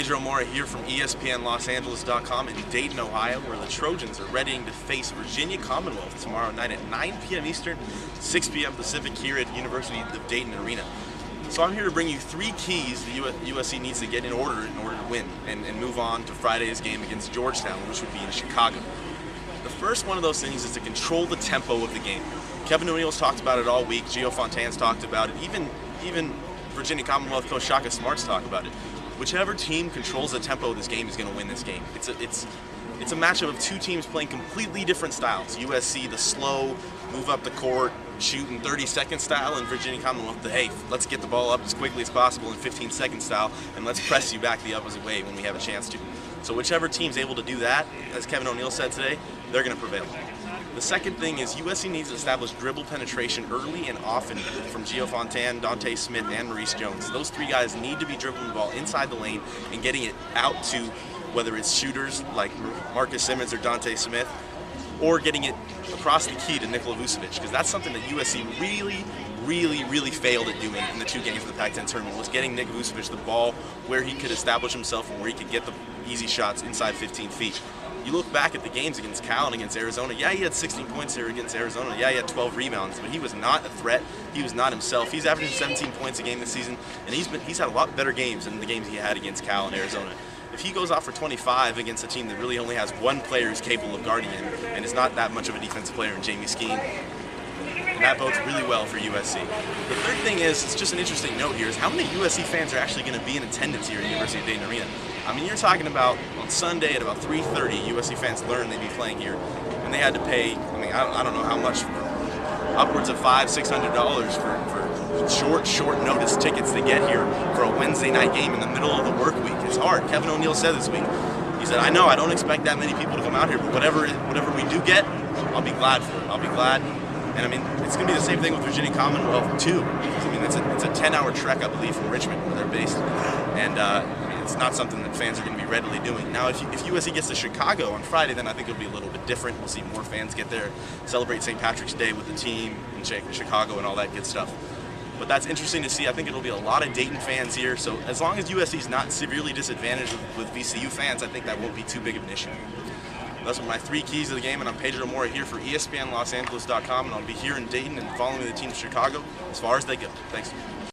Pedro Moura here from ESPNLosAngeles.com in Dayton, Ohio, where the Trojans are readying to face Virginia Commonwealth tomorrow night at 9 p.m. Eastern, 6 p.m. Pacific here at University of Dayton Arena. So I'm here to bring you three keys the USC needs to get in order to win and move on to Friday's game against Georgetown, which would be in Chicago. The first one of those things is to control the tempo of the game. Kevin O'Neill's talked about it all week. Gio Fontane's talked about it. Even Virginia Commonwealth coach Shaka Smart's talked about it. Whichever team controls the tempo of this game is going to win this game. It's a matchup of two teams playing completely different styles. USC, the slow, move up the court, shoot in 30-second style, and Virginia Commonwealth, the hey, let's get the ball up as quickly as possible in 15-second style, and let's press you back the opposite way when we have a chance to. So whichever team's able to do that, as Kevin O'Neill said today, they're going to prevail. The second thing is USC needs to establish dribble penetration early and often from Gio Fontane, Dante Smith, and Maurice Jones. Those three guys need to be dribbling the ball inside the lane and getting it out to whether it's shooters like Marcus Simmons or Dante Smith, or getting it across the key to Nikola Vucevic, because that's something that USC really failed at doing in the two games of the Pac-10 tournament, was getting Nick Vucevic the ball where he could establish himself and where he could get the easy shots inside 15 feet. You look back at the games against Cal and against Arizona, yeah, he had 16 points here against Arizona, yeah, he had 12 rebounds, but he was not a threat, he was not himself. He's averaging 17 points a game this season, and he's had a lot better games than the games he had against Cal and Arizona. If he goes off for 25 against a team that really only has one player who's capable of guarding him, and is not that much of a defensive player in Jamie Skeen, that bodes really well for USC. The third thing is, it's just an interesting note here, is how many USC fans are actually going to be in attendance here at University of Dayton Arena. I mean, you're talking about on Sunday at about 3:30, USC fans learned they'd be playing here, and they had to pay, I mean, I don't know how much, upwards of $500–600 for short notice tickets to get here for a Wednesday night game in the middle of the work week. It's hard. Kevin O'Neill said this week, he said, I know, I don't expect that many people to come out here, but whatever we do get, I'll be glad for it. I'll be glad. And I mean, it's going to be the same thing with Virginia Commonwealth too. I mean, it's a 10-hour trek, I believe, from Richmond, where they're based, and it's not something that fans are going to be readily doing. Now, if USC gets to Chicago on Friday, then I think it'll be a little bit different. We'll see more fans get there, celebrate St. Patrick's Day with the team in Chicago and all that good stuff. But that's interesting to see. I think it'll be a lot of Dayton fans here. So as long as USC's not severely disadvantaged with VCU fans, I think that won't be too big of an issue. Those are my three keys of the game, and I'm Pedro Moura here for ESPNLosAngeles.com, and I'll be here in Dayton and following the team to Chicago as far as they go. Thanks.